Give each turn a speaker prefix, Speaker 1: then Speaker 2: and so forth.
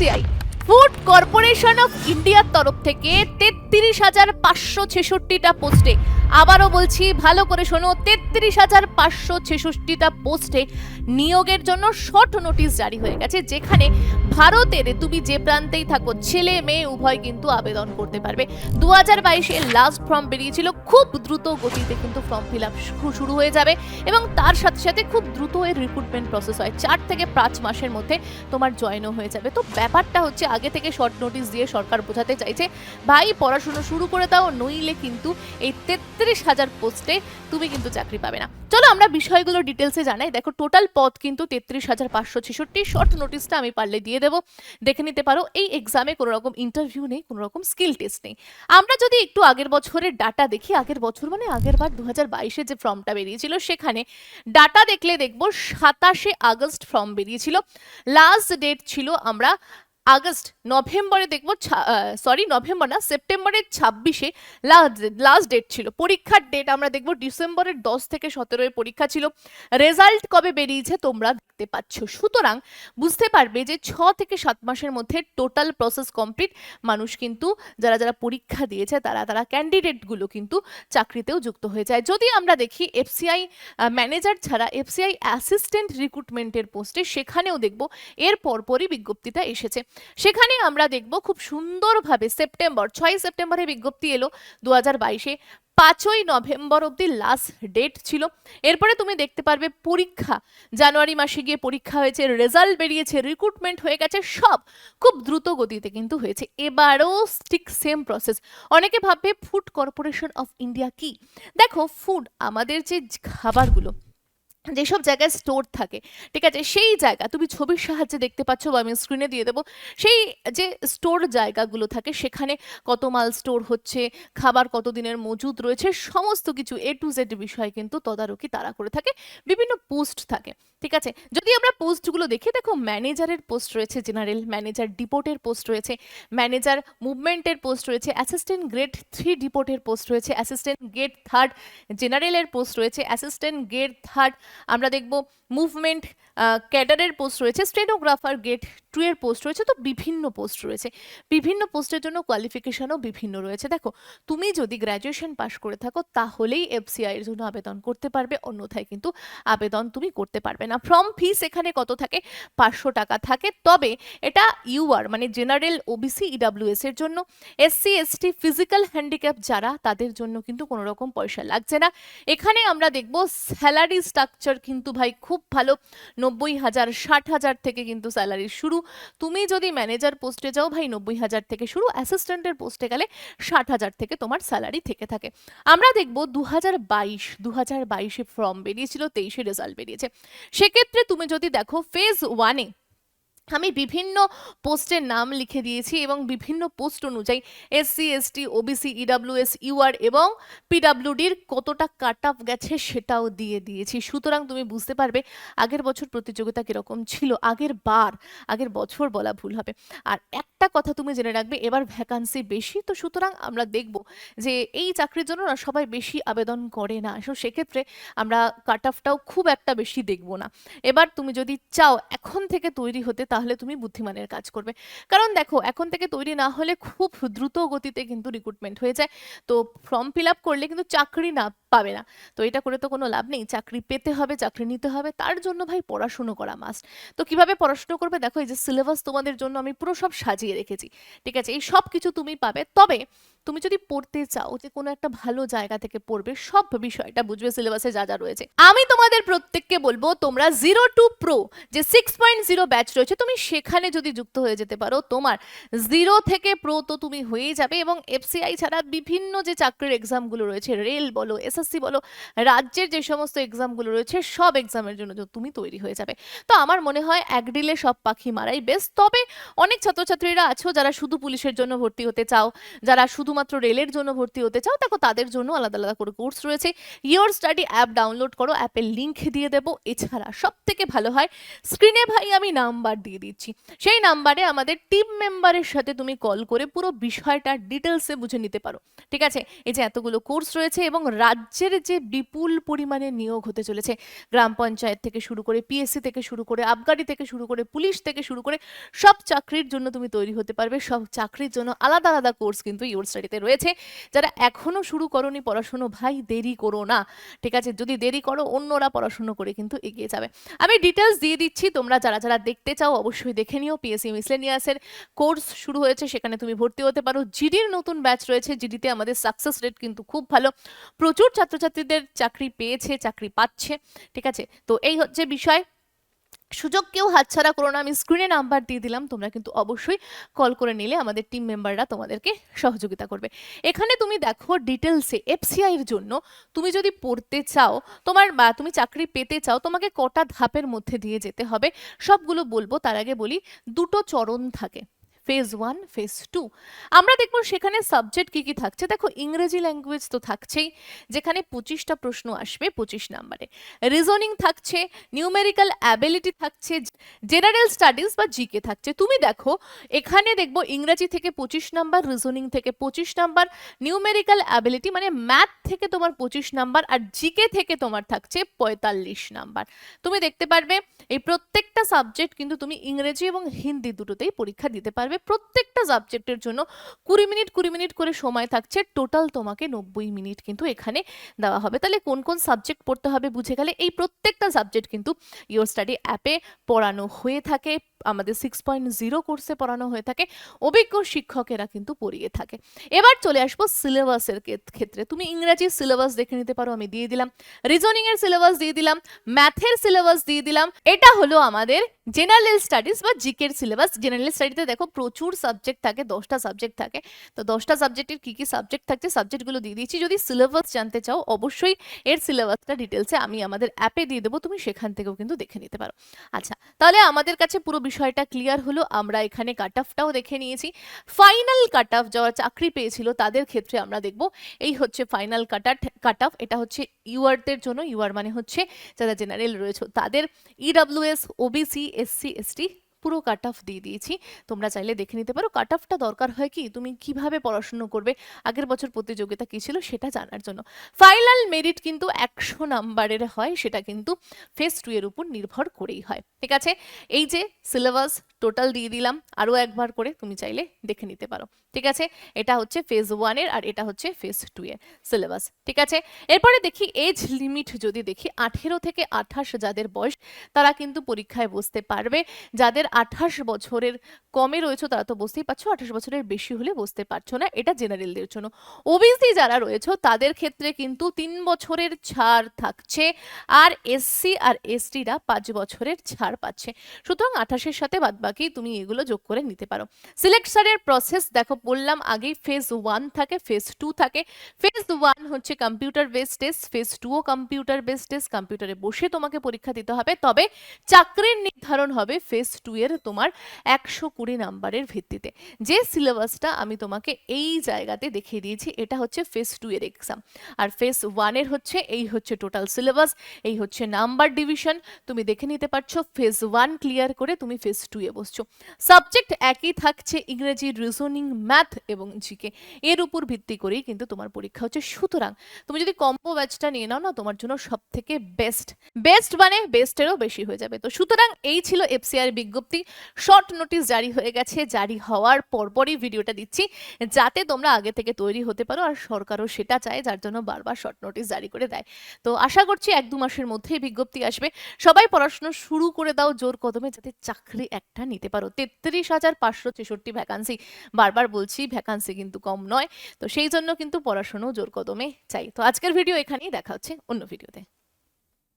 Speaker 1: FCI food corporation of ইন্ডিয়ার তরফ থেকে 33,566টা পোস্টে, আবারও বলছি ভালো করে শোনো, 33,566টা পোস্টে নিয়োগের জন্য শর্ট নোটিশ জারি হয়ে গেছে, যেখানে ভারতের তুমি যে প্রান্তেই থাকো ছেলে মেয়ে উভয় কিন্তু আবেদন করতে পারবে। 2022-এ লাস্ট ফর্ম বেরিয়েছিল, খুব দ্রুত গতিতে কিন্তু ফর্ম ফিল আপ শুরু হয়ে যাবে এবং তার সাথে সাথে খুব দ্রুত এর রিক্রুটমেন্ট প্রসেস হয়, 4 থেকে 5 মাসের মধ্যে তোমার জয়েনও হয়ে যাবে। তো ব্যাপারটা হচ্ছে আগে থেকে শর্ট নোটিশ দিয়ে সরকার বোঝাতে চাইছে ভাই পড়াশোনা শুরু করে দাও, নইলে কিন্তু এই 33,000 পোস্টে তুমি কিন্তু চাকরি পাবে না। চলো আমরা বিষয়গুলো ডিটেলসে জানাই। দেখো টোটাল পদ কিন্তু 33,566, শর্ট নোটিশটা আমি পারলে দিয়ে দেবো, দেখে নিতে পারো। এই এক্সামে কোনো রকম ইন্টারভিউ নেই, কোনো রকম স্কিল টেস্ট নেই। আমরা যদি একটু আগের বছরের ডাটা দেখি, আগের বছর মানে আগের বার 2022-এ যে ফর্মটা বেরিয়েছিল সেখানে ডাটা দেখলে দেখবো 27শে আগস্ট ফর্ম বেরিয়েছিল, লাস্ট ডেট ছিল আমরা নভেম্বরে দেখবো, নভেম্বর না, সেপ্টেম্বরের 26-এ লাস্ট ডেট ছিল। পরীক্ষার ডেট আমরা দেখবো ডিসেম্বরের 10 থেকে 17-এ পরীক্ষা ছিল। রেজাল্ট কবে বেরিয়েছে তোমরা দেখতে পাচ্ছ, সুতরাং বুঝতে পারবে যে 6 থেকে 7 মাসের মধ্যে টোটাল প্রসেস কমপ্লিট। মানুষ কিন্তু যারা যারা পরীক্ষা দিয়েছে তারা ক্যান্ডিডেটগুলো কিন্তু চাকরিতেও যুক্ত হয়ে যায়। যদি আমরা দেখি এফসিআই ম্যানেজার ছাড়া এফসিআই অ্যাসিস্ট্যান্ট রিক্রুটমেন্টের পোস্টে, সেখানেও দেখবো এর পরপরই বিজ্ঞপ্তিটা এসেছে। সেখানে আমরা দেখব খুব সুন্দরভাবে 6 সেপ্টেম্বরে বিজ্ঞপ্তি এলো 2022-এ, 5ই নভেম্বর অবধি লাস্ট ডেট ছিল। এরপরে তুমি দেখতে পারবে পরীক্ষা জানুয়ারি মাসে গিয়ে পরীক্ষা হয়েছে, রেজাল্ট বেরিয়েছে, রিক্রুটমেন্ট হয়ে গেছে, সব খুব দ্রুত গতিতে কিন্তু হয়েছে। এবারও ঠিক সেম প্রসেস। অনেকে ভাববে ফুড কর্পোরেশন অফ ইন্ডিয়া কি? দেখো ফুড আমাদের যে খাবারগুলো যেসব জায়গায় স্টোর থাকে, ঠিক আছে, সেই জায়গা তুমি ছবির সাহায্যে দেখতে পাচ্ছ বা আমি স্ক্রিনে দিয়ে দেবো, সেই যে স্টোর জায়গাগুলো থাকে সেখানে কত মাল স্টোর হচ্ছে, খাবার কতদিনের মজুদ রয়েছে, সমস্ত কিছু A to Z বিষয় কিন্তু তদারকি তারা করে থাকে, বিভিন্ন পোস্ট থাকে, ঠিক আছে। যদি আমরা পোস্টগুলো দেখি, দেখো ম্যানেজারের পোস্ট রয়েছে, জেনারেল ম্যানেজার ডিপোর্টের পোস্ট রয়েছে, ম্যানেজার মুভমেন্টের পোস্ট রয়েছে, অ্যাসিস্ট্যান্ট গ্রেড 3 ডিপোর্টের পোস্ট রয়েছে, অ্যাসিস্ট্যান্ট গ্রেড 3 জেনারেলের পোস্ট রয়েছে, অ্যাসিস্ট্যান্ট গ্রেড 3 আমরা দেখব মুভমেন্ট ক্যাডারের পোস্ট রয়েছে, স্টেনোগ্রাফার গ্রেড 2 এর পোস্ট রয়েছে। তো বিভিন্ন পোস্ট রয়েছে, বিভিন্ন পোস্টের জন্য কোয়ালিফিকেশনও বিভিন্ন রয়েছে। দেখো তুমি যদি গ্র্যাজুয়েশন পাশ করে থাকো তাহলেই এফসিআই এর জন্য আবেদন করতে পারবে, অন্যথায় কিন্তু আবেদন তুমি করতে পারবে না। ফর্ম ফিস এখানে কত থাকে? 500 টাকা থাকে, তবে এটা ইউআর মানে জেনারেল, ওবিসি, ইডাব্লিউএস এর জন্য। এসসি এসটি ফিজিক্যাল হ্যান্ডিক্যাপ যারা, তাদের জন্য কিন্তু কোনো রকম পয়সা লাগছে না। এখানে আমরা দেখব স্যালারি স্ট্রাকচার কিন্তু ভাই খুব ভালো, 90,000 60,000 থেকে কিন্তু স্যালারি শুরু। তুমি যদি ম্যানেজার পোস্টে যাও ভাই 90,000 থেকে শুরু, অ্যাসিস্ট্যান্টের পোস্টে গেলে 60,000 থেকে তোমার স্যালারি থেকে থাকে। আমরা দেখব 2022-এ ফর্ম বেরিয়েছিল, 23-এ রেজাল্ট বেরিয়েছে। সেক্ষেত্রে তুমি যদি দেখো ফেজ 1-এ আমি বিভিন্ন পোস্টের নাম লিখে দিয়েছি এবং বিভিন্ন পোস্ট অনুযায়ী SC ST OBC EWS UR এবং পিডাব্লিউডির কতটা কাট অফ গেছে সেটাও দিয়ে দিয়েছি। সুতরাং তুমি বুঝতে পারবে আগের বছর প্রতিযোগিতা কিরকম ছিল, আগের বছর বলা ভুল হবে। আর একটা কথা তুমি জেনে রাখবে, এবার ভ্যাকান্সি বেশি, তো সুতরাং আমরা দেখব যে এই চাকরির জন্য না সবাই বেশি আবেদন করে না, সো সেক্ষেত্রে আমরা কাট অফটাও খুব একটা বেশি দেখব না। এবার তুমি যদি চাও এখন থেকে তৈরি হতে, তাহলে তুমি বুদ্ধিমানের কাজ করবে, কারণ দেখো এখন থেকে তৈরি না হলে খুব দ্রুত গতিতে কিন্তু রিক্রুটমেন্ট হয়ে যায়। তো ফর্ম ফিল আপ করলে কিন্তু চাকরি না পাবে না, তো এটা করে তো কোনো লাভ নেই। চাকরি পেতে হবে, চাকরি নিতে হবে, তার জন্য ভাই পড়াশুনো করা মাস্ট। তো কিভাবে পড়াশুনো করবে? দেখো এই যে সিলেবাস তোমাদের জন্য আমি পুরো সব সাজিয়ে রেখেছি, ঠিক আছে, এই সব কিছু তুমি পাবে। তবে তুমি যদি পড়তে চাও যে কোনো একটা ভালো জায়গা থেকে পড়বে, সব বিষয়টা বুঝবে সিলেবাসে যা যা রয়েছে। আমি তোমাদের প্রত্যেককে বলবো তোমরা 0 to Pro যে 6.0 ব্যাচ রয়েছে, তুমি সেখানে যদি যুক্ত হয়ে যেতে পারো, তোমার 0 থেকে প্রো তো তুমি হয়েই যাবে। এবং এফসিআই ছাড়া বিভিন্ন যে চাকরির এক্সামগুলো রয়েছে, রেল বলো, এসএসসি বলো, রাজ্যের যে সমস্ত এক্সামগুলো রয়েছে, সব এক্সামের জন্য তুমি তৈরি হয়ে যাবে। তো আমার মনে হয় এক ডিলে সব পাখি মারাই বেস্ট। তবে অনেক ছাত্রছাত্রীরা আছো যারা শুধু পুলিশের জন্য ভর্তি হতে চাও, যারা শুধুমাত্র রেলের জন্য ভর্তি হতে চাও, দেখো তাদের জন্য আলাদা আলাদা করে কোর্স রয়েছে। ইয়োর স্টাডি অ্যাপ ডাউনলোড করো, অ্যাপের লিঙ্ক দিয়ে দেবো। এছাড়া সব থেকে ভালো হয় স্ক্রিনে ভাই আমি নাম্বার দিয়ে দিচ্ছি, সেই নাম্বারে আমাদের টিম মেম্বারের সাথে তুমি কল করে পুরো বিষয়টা ডিটেলসে বুঝে নিতে পারো, ঠিক আছে। এই যে এতগুলো কোর্স রয়েছে এবং রাজ্য রাজ্যের যে বিপুল পরিমাণে নিয়োগ হতে চলেছে, গ্রাম পঞ্চায়েত থেকে শুরু করে পিএসসি থেকে শুরু করে আবগারি থেকে শুরু করে পুলিশ থেকে শুরু করে সব চাকরির জন্য তুমি তৈরি হতে পারবে। সব চাকরির জন্য আলাদা আলাদা কোর্স কিন্তু ইওর স্টাডিতে রয়েছে। যারা এখনো শুরু করোনি পড়াশুনো, ভাই দেরি করো না, ঠিক আছে? যদি দেরি করো অন্যরা পড়াশুনো করে কিন্তু এগিয়ে যাবে। আমি ডিটেলস দিয়ে দিচ্ছি, তোমরা যারা যারা দেখতে চাও অবশ্যই দেখে নিও। পিএসসি মিসলেনিয়াসের কোর্স শুরু হয়েছে, সেখানে তুমি ভর্তি হতে পারো। জিডির নতুন ব্যাচ রয়েছে, জিডিতে আমাদের সাকসেস রেট কিন্তু খুব ভালো, প্রচুর ছাত্রছাত্রীদের চাকরি পেয়েছে, চাকরি পাচ্ছে, ঠিক আছে? তো এই হচ্ছে বিষয়। সুযোগ কেউ হাতছাড়া করো না, আমি স্ক্রিনে নাম্বার দিয়ে দিলাম, তোমরা কিন্তু অবশ্যই কল করে নিলে আমাদের টিম মেম্বাররা তোমাদেরকে সহযোগিতা করবে। এখানে তুমি দেখো ডিটেলসে এফসিআই এর জন্য তুমি যদি পড়তে চাও, তোমার বা তুমি চাকরি পেতে চাও, তোমাকে কটা ধাপের মধ্যে দিয়ে যেতে হবে সবগুলো বলবো। তার আগে বলি, দুটো চরণ থাকে, ফেজ 1, ফেজ 2। আমরা দেখবো সেখানে সাবজেক্ট কি কি থাকছে। দেখো ইংরেজি ল্যাঙ্গুয়েজ তো থাকছেই, যেখানে 25টা প্রশ্ন আসবে 25 নম্বরে। রিজনিং থাকছে, নিউমেরিক্যাল অ্যাবিলিটি থাকছে, জেনারেল স্টাডিজ বা জিকে থাকছে। তুমি দেখো এখানে দেখবো ইংরেজি থেকে 25 নাম্বার, রিজনিং থেকে 25 নাম্বার, নিউমেরিক্যাল অ্যাবিলিটি মানে ম্যাথ থেকে তোমার 25 নাম্বার, আর জিকে থেকে তোমার থাকছে 45 নাম্বার। তুমি দেখতে পারবে এই প্রত্যেকটা সাবজেক্ট কিন্তু তুমি ইংরেজি এবং হিন্দি দুটোতেই পরীক্ষা দিতে পারবে। প্রত্যেকটা সাবজেক্টের জন্য 20 মিনিট 20 মিনিট করে সময় থাকছে, টোটাল তোমাকে 90 মিনিট কিন্তু এখানে দেওয়া হবে। তাহলে কোন কোন সাবজেক্ট পড়তে হবে বুঝে গেলে। এই প্রত্যেকটা সাবজেক্ট কিন্তু ইওর স্টাডি অ্যাপে পড়ানো হয়ে থাকে, আমাদের 6.0 কোর্সে পড়ানো হয়ে থাকে, অভিজ্ঞ শিক্ষকেরা কিন্তু পড়িয়ে থাকে। এবার চলে আসবো সিলেবাসের ক্ষেত্রে। তুমি ইংরেজি সিলেবাস দেখে নিতে পারো, আমি দিয়ে দিলাম। রিজনিং এর সিলেবাস দিয়ে দিলাম, ম্যাথের সিলেবাস দিয়ে দিলাম। এটা হলো আমাদের জেনারেল স্টাডিজ বা জিকের সিলেবাস। জেনারেল স্টাডিতে দেখো প্রচুর সাবজেক্ট থাকে, 10টা সাবজেক্ট থাকে। তো 10টা সাবজেক্টের কি কি সাবজেক্ট থাকছে সাবজেক্টগুলো দিয়ে দিয়েছি। যদি সিলেবাস জানতে চাও অবশ্যই এর সিলেবাসটা ডিটেলসে আমি আমাদের অ্যাপে দিয়ে দেবো, তুমি সেখান থেকেও কিন্তু দেখে নিতে পারো। আচ্ছা, তাহলে আমাদের কাছে পুরো বিষয়টা ক্লিয়ার হলো। আমরা এখানে কাট অফটাও দেখে নিয়েছি। ফাইনাল কাট অফ যারা চাকরি পেয়েছিল তাদের ক্ষেত্রে আমরা দেখব এই হচ্ছে ফাইনাল কাট অফ। এটা হচ্ছে ইউআরদের জন্য, ইউআর মানে হচ্ছে যারা জেনারেল রয়েছে তাদের, ইডব্লিউএস, ওবিসি, এসসি, এসটি পুরো কাট অফ দিয়ে দিয়েছি, তোমরা চাইলে দেখে নিতে পারো। কাট অফটা দরকার হয় কি, তুমি কিভাবে পড়াশুনো করবে, আগের বছর প্রতিযোগিতা কি ছিল সেটা জানার জন্য। ফাইনাল মেরিট কিন্তু 100 নাম্বারের হয়, সেটা কিন্তু ফেজ 2 এর উপর নির্ভর করেই হয়, ঠিক আছে? এই যে সিলেবাস টোটাল দিয়ে দিলাম, আরও একবার করে তুমি চাইলে দেখে নিতে পারো, ঠিক আছে? এটা হচ্ছে ফেজ 1 এর আর এটা হচ্ছে ফেজ 2 এর সিলেবাস, ঠিক আছে? এরপরে দেখি এজ লিমিট, যদি দেখি 18 থেকে 28 যাদের বয়স তারা কিন্তু পরীক্ষায় বসতে পারবে। যাদের 28 বছরের কমে রয়েছে তারা তো বুঝতেই পারছো, 28 বছরের বেশি হলে বুঝতে পারছো না, এটা জেনারেলদের জন্য। ওবিসি যারা রয়েছে তাদের ক্ষেত্রে কিন্তু 3 বছরের ছাড় থাকছে, আর এসসি আর এসটিরা 5 বছরের ছাড় পাচ্ছে। সুতরাং 28-এর সাথে বাদবাকি তুমি এগুলো যোগ করে নিতে পারো। সিলেকশনের প্রসেস দেখো, বললাম আগেই ফেজ 1 থাকে, ফেজ 2 থাকে। ফেজ 1 হচ্ছে কম্পিউটার বেসড টেস্ট, ফেজ 2ও কম্পিউটার বেসড টেস্ট, কম্পিউটারে বসে তোমাকে পরীক্ষা দিতে হবে। তবে চাকরির নির্ধারণ হবে ফেজ 2 এর তোমার 120 নাম্বারের ভিত্তিতে। যে সিলেবাসটা আমি তোমাকে এই জায়গাতে দেখিয়ে দিয়েছি এটা হচ্ছে ফেজ 2 এর এক্সাম, আর ফেজ 1 এর হচ্ছে এই হচ্ছে টোটাল সিলেবাস, এই হচ্ছে নাম্বার ডিভিশন। তুমি দেখে নিতে পারছো ফেজ 1 ক্লিয়ার করে তুমি ফেজ 2 এ বসছো। সাবজেক্ট একই থাকছে, ইংরেজি, রিজনিং, ম্যাথ এবং জিকে, এর উপর ভিত্তি করেই কিন্তু তোমার পরীক্ষা হচ্ছে। সুতরাং তুমি যদি কম্বো ব্যাচটা নিয়ে নাও না, তোমার জন্য সব থেকে বেস্ট মানে বেস্টেরও বেশি হয়ে যাবে। তো সুতরাং এই ছিল এফসিআই বিজ্ঞপ্তি। শর্ট নোটিশ জারি হয়ে গেছে, জারি হওয়ার পরপরই ভিডিওটা দিচ্ছি যাতে তোমরা আগে থেকে তৈরি হতে পারো, আর সরকারও সেটা চায়, যার জন্য বারবার শর্ট নোটিশ জারি করে দেয়। তো আশা করছি 1-2 মাসের মধ্যেই বিজ্ঞপ্তি আসবে। সবাই পড়াশোনা শুরু করে দাও জোর কদমে, যাতে চাকরি একটা নিতে পারো। 33,566 ভ্যাকান্সি, বারবার বলছি ভ্যাকান্সি কিন্তু কম নয়। তো সেই জন্য কিন্তু পড়াশোনাও জোর কদমে চাই। তো আজকের ভিডিও এখানেই, দেখা হচ্ছে অন্য ভিডিওতে।